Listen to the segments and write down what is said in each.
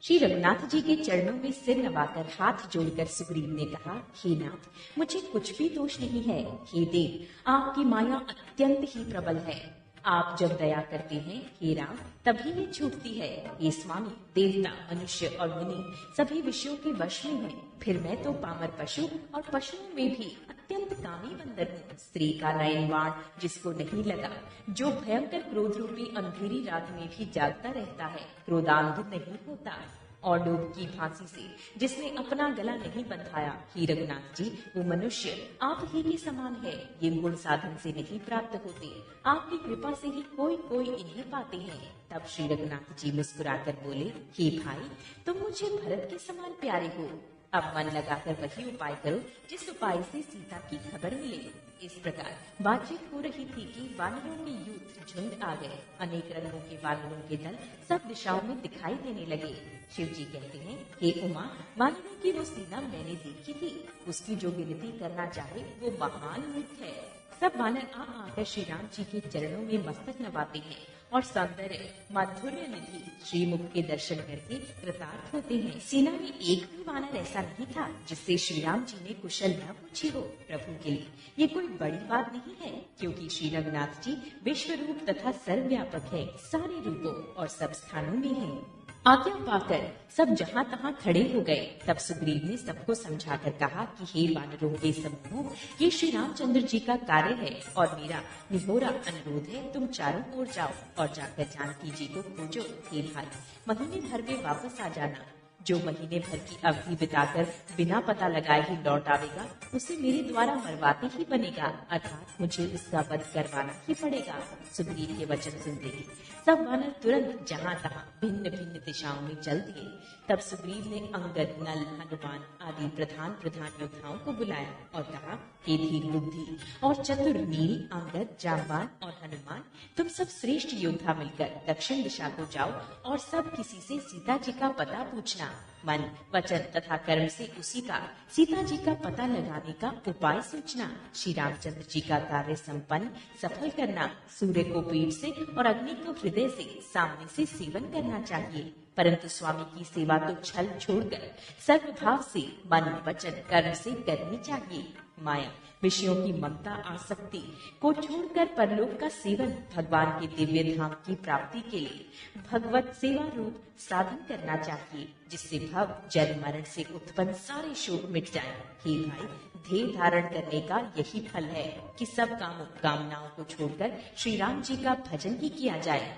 श्री रघुनाथ जी के चरणों में सिर नवाकर हाथ जोड़कर सुग्रीव ने कहा, हे नाथ, मुझे कुछ भी दोष नहीं है। हे देव, आपकी माया अत्यंत ही प्रबल है। आप जब दया करते हैं हे राम, तभी ये छूटती है। हे स्वामी, देवता, मनुष्य और मुनि सभी विषयों के वश में हैं। फिर मैं तो पामर पशु और पशुओं में भी अत्यंत कामी बंदर हूँ। स्त्री का नयन बाण जिसको नहीं लगा, जो भयंकर क्रोध रूपी अंधेरी रात में भी जागता रहता है, क्रोधांध नहीं होता। और लोभ की फांसी से जिसने अपना गला नहीं बंधाया। हे रघुनाथ जी, वो मनुष्य आप ही के समान है। ये गुण साधन से नहीं प्राप्त होते, आपकी कृपा से ही कोई कोई इन्हें पाते हैं। तब श्री रघुनाथ जी मुस्कुराकर बोले, हे भाई, तुम मुझे भरत के समान प्यारे हो। अब मन लगाकर वही उपाय करो जिस उपाय से सीता की खबर मिले। इस प्रकार बातचीत हो रही थी कि वानरों के यूथ झुंड आ गए। अनेक रंगों के वानरों के दल सब दिशाओं में दिखाई देने लगे। शिव जी कहते हैं, हे उमा, वानरों की वो सेना मैंने देखी थी, उसकी जो गिनती करना चाहे वो महान मूर्ख है। सब वानर आकर श्री राम जी के चरणों में मस्तक नवाते हैं और सौंदर्य माधुर्य निधि श्रीमुख के दर्शन करके कृतार्थ होते हैं। सेना में एक भी वानर ऐसा नहीं था जिससे श्री राम जी ने कुशल न पूछी हो। प्रभु के लिए ये कोई बड़ी बात नहीं है, क्योंकि श्री रघुनाथ जी विश्व रूप तथा सर्वव्यापक है, सारे रूपों और सब स्थानों में है। आज्ञा पाकर सब जहाँ तहाँ खड़े हो गए। तब सुग्रीव ने सबको समझाकर कहा कि हे वानरों के समूह, ये श्री रामचंद्र जी का कार्य है और मेरा निहोरा अनुरोध है, तुम चारों ओर जाओ और जाकर जानकी जी को खोजो। हे भाई, महीने भर में वापस आ जाना। जो महीने भर की अवधि बिताकर बिना पता लगाए ही लौट आवेगा, उसे मेरे द्वारा मरवाते ही बनेगा, अर्थात मुझे उसका वध करवाना ही पड़ेगा। सुग्रीव के वचन सुनते ही सब वानर तुरंत जहाँ तहाँ भिन्न भिन्न दिशाओं में चल दिए। तब सुग्रीव ने अंगद, नल, हनुमान आदि प्रधान प्रधान योद्धाओं को बुलाया और कहा, हे धीर बुद्धि और चतुर नील, अंगद, जांबान और हनुमान, तुम सब श्रेष्ठ योद्धा मिलकर दक्षिण दिशा को जाओ और सब किसी से सीता जी का पता पूछना। मन, वचन तथा कर्म से उसी का, सीता जी का पता लगाने का उपाय सोचना। श्री रामचंद्र जी का कार्य संपन्न सफल करना। सूर्य को पीठ से और अग्नि को हृदय से सामने से सेवन करना चाहिए, परंतु स्वामी की सेवा तो छल छोड़कर सर्वभाव से मन, वचन, कर्म से करनी चाहिए। माया, विषयों की ममता, आसक्ति को छोड़कर परलोक का सेवन, भगवान के दिव्य धाम की प्राप्ति के लिए भगवत सेवा रूप साधन करना चाहिए, जिससे भव, जन्म, मरण से उत्पन्न सारे शोक मिट जाए। हे भाई, ध्येय धारण करने का यही फल है कि सब कामों कामनाओं को छोड़कर श्री राम जी का भजन ही किया जाए।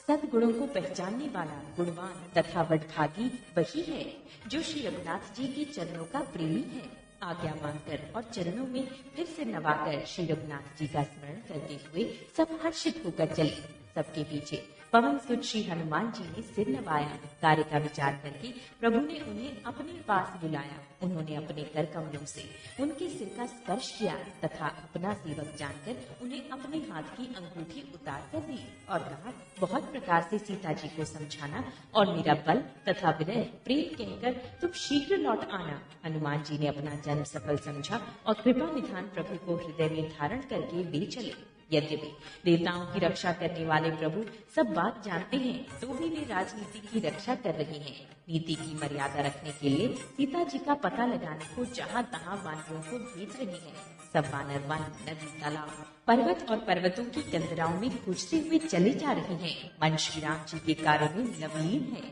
सद्गुणों को पहचानने वाला गुणवान तथा वडभागी वही है जो श्री रघुनाथ जी के चरणों का प्रेमी है। आज्ञा मांगकर और चरणों में फिर से नवाकर श्री रघुनाथ जी का स्मरण करते हुए सब हर्षित होकर चले। सबके पीछे पवन सुत श्री हनुमान जी ने सिर नवाया। कार्य का विचार करके प्रभु ने उन्हें अपने पास बुलाया। उन्होंने अपने कर कमलों से उनके सिर का स्पर्श किया तथा अपना सेवक जानकर उन्हें अपने हाथ की अंगूठी उतार कर दी और कहा, बहुत प्रकार से सीता जी को समझाना और मेरा बल तथा विनय प्रेम कहकर तुम शीघ्र लौट आना। हनुमान जी ने अपना जन्म सफल समझा और कृपा निधान प्रभु को हृदय में धारण करके ले चले। यद्यपि देवताओं की रक्षा करने वाले प्रभु सब बात जानते हैं, तो भी वे राजनीति की रक्षा कर रहे हैं। नीति की मर्यादा रखने के लिए सीता जी का पता लगाने को जहाँ तहाँ वानरों को भेज रहे हैं। सब वानर वन, नदी, तालाब, पर्वत और पर्वतों की कंदराओं में खोजते हुए चले जा रहे हैं। मन श्री राम जी के कार्य में लवलीन है।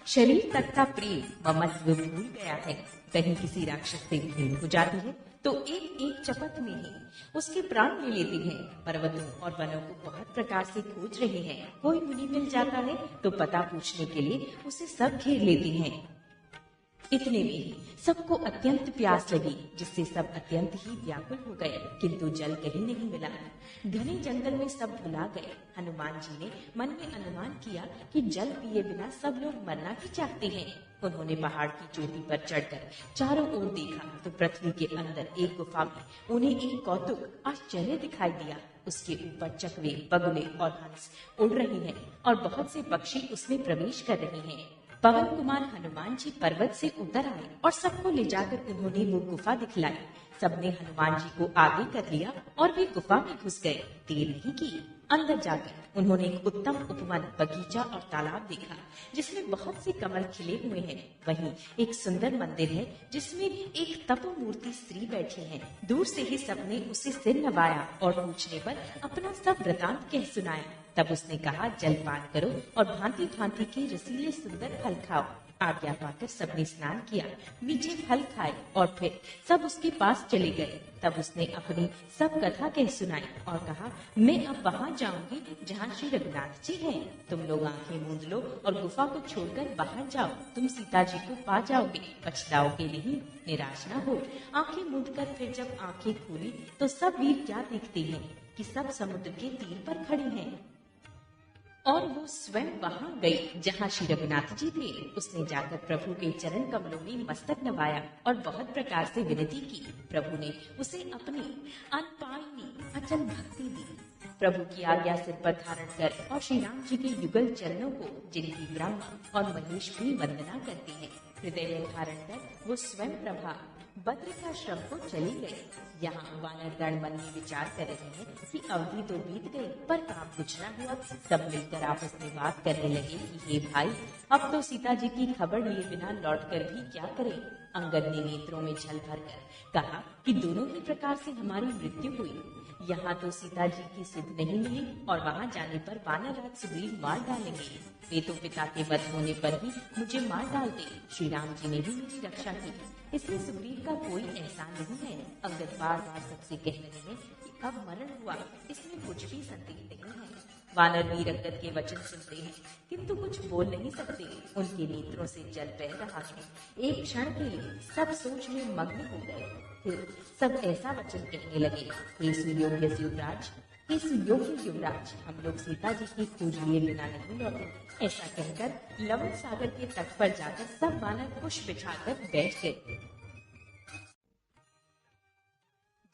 शरीर तक का प्रेम ममत्व भूल गया है। कहीं किसी राक्षस से भीड़ हो जाती है तो एक एक चपत में ही उसके प्राण ले लेते हैं। पर्वतों और वनों को बहुत प्रकार से खोज रहे हैं। कोई मुनि मिल जाता है तो पता पूछने के लिए उसे सब घेर लेते हैं। इतने में ही सबको अत्यंत प्यास लगी, जिससे सब अत्यंत ही व्याकुल हो गए, किंतु जल कहीं नहीं मिला। घने जंगल में सब भुला गए। हनुमान जी ने मन में अनुमान किया कि जल पिए बिना सब लोग मरना भी चाहते हैं। उन्होंने पहाड़ की चोटी पर चढ़कर चारों ओर देखा तो पृथ्वी के अंदर एक गुफा में उन्हें एक कौतुक आश्चर्य दिखाई दिया। उसके ऊपर चकवे, बगुले और हंस उड़ रहे हैं और बहुत से पक्षी उसमें प्रवेश कर रहे हैं। पवन कुमार हनुमान जी पर्वत से उतर आए और सबको ले जाकर उन्होंने वो गुफा दिखलाई। सबने हनुमान जी को आगे कर लिया और वे गुफा में घुस गए। देर नहीं की, अंदर जाकर उन्होंने एक उत्तम उपवन, बगीचा और तालाब देखा जिसमें बहुत से कमल खिले हुए हैं। वहीं एक सुंदर मंदिर है जिसमें एक तपोमूर्ति स्त्री बैठी है। दूर से ही सबने उसे सिर नवाया और पूछने पर अपना सब वृतांत कह सुनाया। तब उसने कहा, जलपान करो और भांति भांति के रसीले सुंदर फल खाओ। आज्ञा पाकर सबने स्नान किया, मीठे फल खाए और फिर सब उसके पास चले गए। तब उसने अपनी सब कथा कह सुनाई और कहा, मैं अब वहाँ जाऊंगी जहाँ श्री रघुनाथ जी हैं। तुम लोग आंखें मूंद लो और गुफा को छोड़कर बाहर जाओ। तुम सीता जी को पा जाओगे, पछताओगे नहीं, निराश न हो। आंखें मूंदकर फिर जब आंखें खोली तो सब वीर क्या देखते हैं कि सब समुद्र के तीर पर खड़े हैं और वो स्वयं वहां गई जहां श्री रघुनाथ जी थे। उसने जाकर प्रभु के चरण कमलों में मस्तक नवाया और बहुत प्रकार से विनती की। प्रभु ने उसे अपनी अनपायनी अचल भक्ति दी। प्रभु की आज्ञा सिर पर धारण कर और श्री राम जी के युगल चरणों को, जिनकी ब्रह्मा और महेश भी वंदना करते हैं, हृदय में धारण कर वो स्वयं प्रभा बद्रिकाश्रम को चली गई। यहाँ वानरगण मन में विचार कर रहे हैं कि अवधि तो बीत गई पर काम कुछ न हुआ। सब मिलकर आपस में बात करने लगे कि हे भाई, अब तो सीता जी की खबर लिए बिना लौटकर भी क्या करें। अंगद ने नेत्रों में जल भरकर कहा कि दोनों ही प्रकार से हमारी मृत्यु हुई। यहाँ तो सीता जी की सुध नहीं मिली और वहाँ जाने पर वानरराज सुग्रीव मार डालेंगे। वे तो पिता के वध होने पर ही मुझे मार डालते। श्री राम जी ने भी मेरी रक्षा की, इसलिए सुग्रीव का कोई एहसान नहीं है। अंगद बार बार सबसे कह रहे हैं कि अब मरण हुआ, इसमें कुछ भी संदेह नहीं है। वानर वीर अंगद के वचन सुनते हैं किंतु कुछ बोल नहीं सकते। उनके नेत्रों से जल बह रहा है। एक क्षण के लिए सब सोच में मग्न हो गए। फिर सब ऐसा वचन कहने लगे, हे सुयोग्य युवराज, हे सुयोग्य युवराज, हम लोग सीता जी की खोज लिए बिना नहीं लौटे। ऐसा कहकर लवण सागर के तट पर जाकर सब वानर कुश बिछाकर बैठ गए।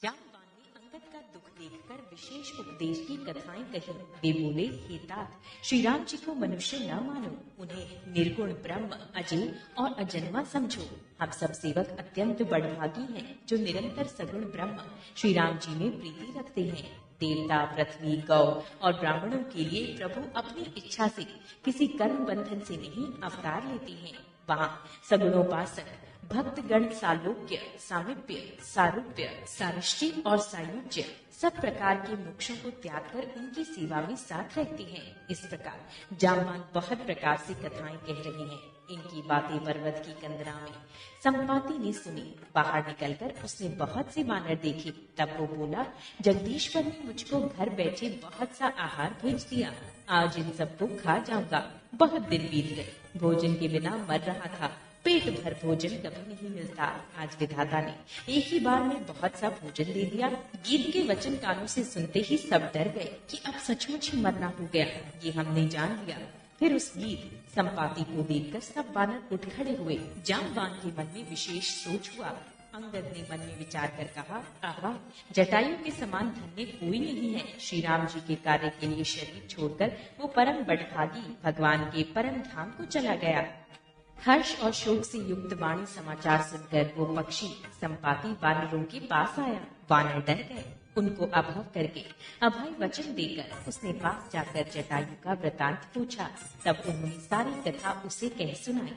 जामवान ने अंगद का दुख देखकर विशेष उपदेश की कथाएं कही। वे बोले, हे तात, श्री राम जी को मनुष्य न मानो, उन्हें निर्गुण ब्रह्म, अजय और अजन्मा समझो। हम सब सेवक अत्यंत बड़भागी हैं जो निरंतर सगुण ब्रह्म श्री राम जी में प्रीति रखते हैं। देवता, पृथ्वी, गौ और ब्राह्मणों के लिए प्रभु अपनी इच्छा से किसी कर्म बंधन से नहीं अवतार लेते हैं। वहाँ सगुणोपासक भक्तगण सालोक्य, सामिप्य, सारूप्य, सारिष्टि और सायुज्य सब प्रकार के मोक्षों को त्याग कर उनकी सेवा में साथ रहते हैं। इस प्रकार जामवान बहुत प्रकार से कथाएं कह रहे हैं। इनकी बातें पर्वत की कंदरा में संपाति ने सुनी। बाहर निकलकर उसने बहुत से वानर देखे। तब वो बोला, जगदीश्वर ने मुझको घर बैठे बहुत सा आहार भेज दिया। आज इन सबको खा जाऊंगा। बहुत दिन बीत गए, भोजन के बिना मर रहा था। पेट भर भोजन कभी नहीं मिलता। आज विधाता ने एक ही बार में बहुत सा भोजन दे दिया। गीत के वचन कानों से सुनते ही सब डर गए कि अब सचमुच ही मरना हो गया। ये हमने जान लिया। फिर उस गीत संपाति को देखकर सब वानर उठ खड़े हुए। जामवान के मन में विशेष सोच हुआ। अंगद ने मन में विचार कर कहा, आहा, जटायु के समान धन्य कोई नहीं है। श्री राम जी के कार्य के लिए शरीर छोड़कर वो परम बड़भागी भगवान के परम धाम को चला गया। हर्ष और शोक से युक्त वाणी समाचार सुनकर वो पक्षी संपाति वानरों के पास आया। वानर डर गए। उनको अभव करके अभय वचन देकर उसने पास जाकर जटायु का वृतांत पूछा। तब उन्होंने सारी कथा उसे कह सुनाई।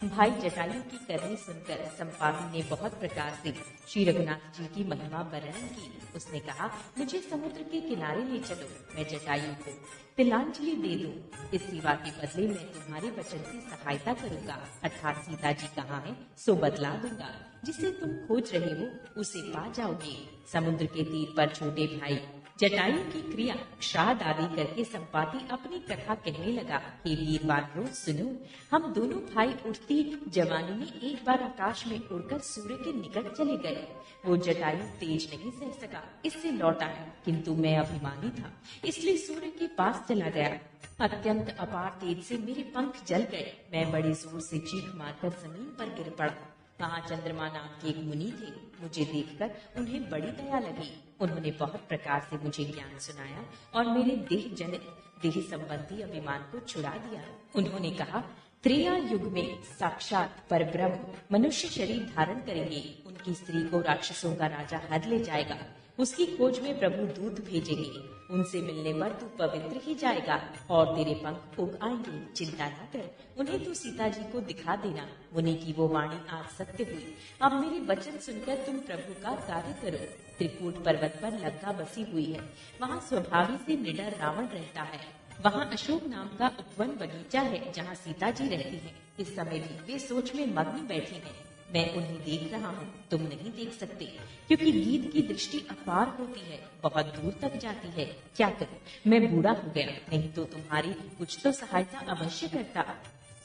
भाई जटायु की करनी सुनकर संपाति ने बहुत प्रकार से श्री रघुनाथ जी की महिमा वर्णन की। उसने कहा, मुझे समुद्र के किनारे ले चलो, मैं जटायु को तिलांजलि दे दूं। इस सेवा के बदले मैं तुम्हारे वचन से सहायता करूंगा, अर्थात सीता जी कहाँ है सो बतला दूंगा। जिसे तुम खोज रहे हो उसे पा जाओगे। समुद्र के तीर पर छोटे भाई जटायु की क्रिया श्राद्ध आदि करके संपाति अपनी कथा कहने लगा। हे वीर वानरों, सुनो, हम दोनों भाई उठती जवानी में एक बार आकाश में उड़कर सूर्य के निकट चले गए। वो जटायु तेज नहीं सह सका, इससे लौट आया, किंतु मैं अभिमानी था इसलिए सूर्य के पास चला गया। अत्यंत अपार तेज से मेरे पंख जल गए। मैं बड़े जोर से चीख मारकर जमीन पर गिर पड़ा। वहाँ चंद्रमा नाम के एक मुनि थे। मुझे देखकर उन्हें बड़ी दया लगी। उन्होंने बहुत प्रकार से मुझे ज्ञान सुनाया और मेरे देह जनित देह संबंधी अभिमान को छुड़ा दिया। उन्होंने कहा, त्रेता युग में साक्षात परब्रह्म मनुष्य शरीर धारण करेंगे। उनकी स्त्री को राक्षसों का राजा हर ले जाएगा। उसकी खोज में प्रभु दूत भेजेंगे। उनसे मिलने पर तू पवित्र ही जाएगा और तेरे पंख उग आएंगे। चिंता न कर, उन्हें तू सीता जी को दिखा देना। मुनि की वो वाणी आज सत्य हुई। अब मेरे वचन सुनकर तुम प्रभु का कार्य करो। त्रिकूट पर्वत पर लंका बसी हुई है। वहाँ स्वभावी से निडर रावण रहता है। वहाँ अशोक नाम का उपवन बगीचा है जहाँ सीता जी रहती हैं। इस समय भी वे सोच में मग्न बैठी हैं। मैं उन्हें देख रहा हूँ, तुम नहीं देख सकते, क्योंकि गीत की दृष्टि अपार होती है, बहुत दूर तक जाती है। क्या करूं, मैं बूढ़ा हो गया, नहीं तो तुम्हारी कुछ तो सहायता अवश्य करता।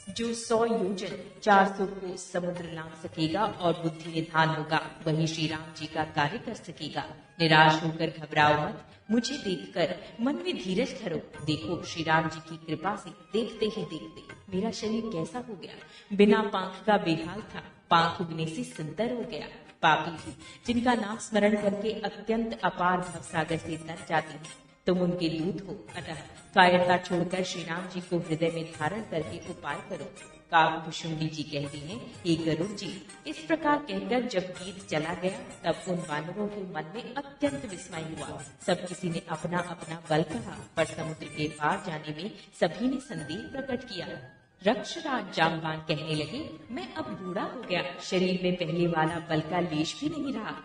जो 100 योजन 400 को समुद्र लांघ सकेगा और बुद्धि निधान होगा, वही श्री राम जी का कार्य कर सकेगा। निराश होकर घबराओ मत, मुझे देखकर मन में धीरज धरो। देखो, श्री राम जी की कृपा से देखते ही देखते मेरा शरीर कैसा हो गया। बिना पंख का बेहाल था, पंख उगने से सुंदर हो गया। पापी ही जिनका नाम स्मरण करके अत्यंत अपार भवसागर से तर जाते हैं, तुम उनके दूत हो। अतः कायरता छोड़कर श्री राम जी को हृदय में धारण करके उपाय करो। काकभुशुंडी जी कहती हैं, हे गरुड़ जी, इस प्रकार कहकर जब गीत चला गया, तब उन वानरों के मन में अत्यंत विस्मय हुआ। सब किसी ने अपना अपना बल कहा, पर समुद्र के पार जाने में सभी ने संदेह प्रकट किया। रक्षराज जामवान कहने लगे, मैं अब बूढ़ा हो गया, शरीर में पहले वाला बल का लेश भी नहीं रहा।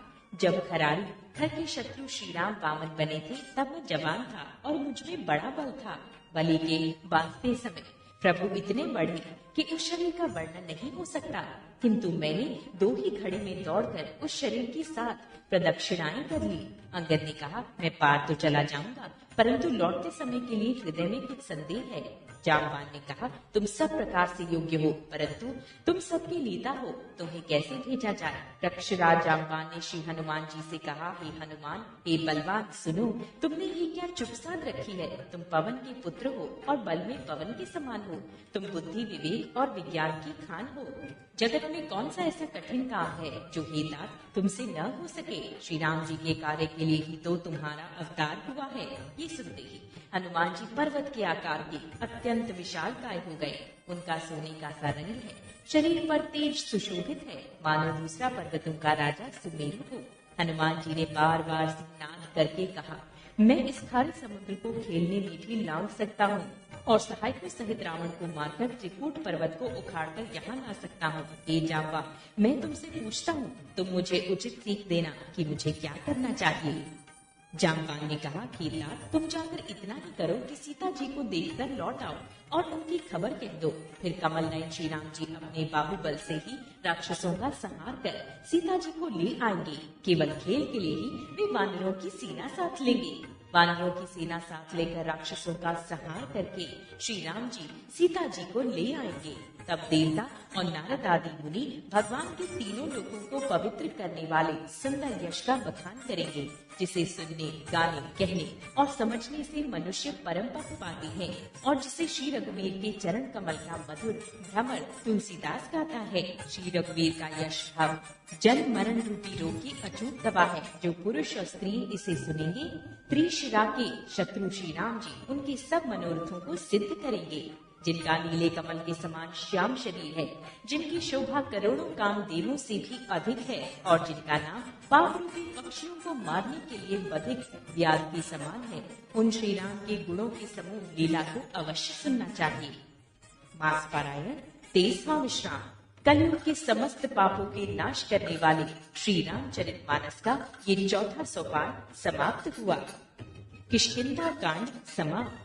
जब खरारी घर के शत्रु श्री राम वामन बने थे, तब मैं जवान था और मुझ में बड़ा बल था। बलि के बांधते समय प्रभु इतने बड़े कि उस शरीर का वर्णन नहीं हो सकता, किंतु मैंने 2 ही घड़ी में दौड़कर उस शरीर की 7 प्रदक्षिणाएं कर ली। अंगद ने कहा, मैं पार तो चला जाऊंगा, परंतु लौटते समय के लिए हृदय में कुछ संदेह है। जामवान ने कहा, तुम सब प्रकार से योग्य हो, परंतु तुम सबके लीता हो, तुम्हें कैसे भेजा जाए। रक्षराज जामवान ने श्री हनुमान जी से कहा, हे हनुमान, हे बलवान, सुनो, तुमने ये क्या चुप साध रखी है। तुम पवन के पुत्र हो और बल में पवन के समान हो। तुम बुद्धि, विवेक और विज्ञान की खान हो। जगत में कौन सा ऐसा कठिन काम है जो हे तात तुमसे न हो सके। श्री राम जी के कार्य के लिए ही तो तुम्हारा अवतार हुआ है। ये सुनते ही हनुमान जी पर्वत के आकार के अत्यंत विशालकाय हो गए। उनका सोने का सा रंग है, शरीर पर तेज सुशोभित है, मानो दूसरा पर्वतों का राजा सुमेरु हो। हनुमान जी ने बार बार सिंहनाद करके कहा, मैं इस खारे समुद्र को खेलने में भी लांघ सकता हूँ और सहायकों सहित रावण को मारकर त्रिकूट पर्वत को उखाड़कर यहाँ ला सकता हूँ। हे जाम्बा, मैं तुमसे पूछता हूँ, तुम मुझे उचित सीख देना कि मुझे क्या करना चाहिए। जामवान ने कहा, तात, तुम जाकर इतना ही करो कि सीता जी को देखकर लौट आओ और उनकी खबर कह दो। फिर कमल नयन श्री राम जी अपने बाहुबल से ही राक्षसों का संहार कर सीता जी को ले आएंगे। केवल खेल के लिए ही वे वानरों की सेना साथ लेंगे। वानरों की सेना साथ लेकर राक्षसों का संहार करके श्री राम जी सीता जी को ले आएंगे। तब देवता और नारद आदि मुनि भगवान के तीनों लोगों को पवित्र करने वाले सुंदर यश का बखान करेंगे, जिसे सुनने, गाने, कहने और समझने से मनुष्य परम पद पाते हैं और जिसे श्री रघुवीर के चरण कमल का मधुर भ्रमर तुलसीदास गाता है। श्री रघुवीर का यश भाव जन्म मरण रूपी रोग की अचूक दवा है। जो पुरुष और स्त्री इसे सुनेंगे, त्रिशिरा के शत्रु श्री राम जी उनके सब मनोरथों को सिद्ध करेंगे। जिनका नीले कमल के समान श्याम शरीर है, जिनकी शोभा करोड़ों कामदेवों से भी अधिक है और जिनका नाम पाप रूपी पक्षियों को मारने के लिए बधिक व्याध के समान है, उन श्री राम के गुणों की समूह लीला को अवश्य सुनना चाहिए। मास पारायण 23वां विश्राम। कलयुग के समस्त पापों के नाश करने वाले श्री रामचरितमानस का ये 4था सोपान समाप्त हुआ। किष्किंधा कांड समाप्त।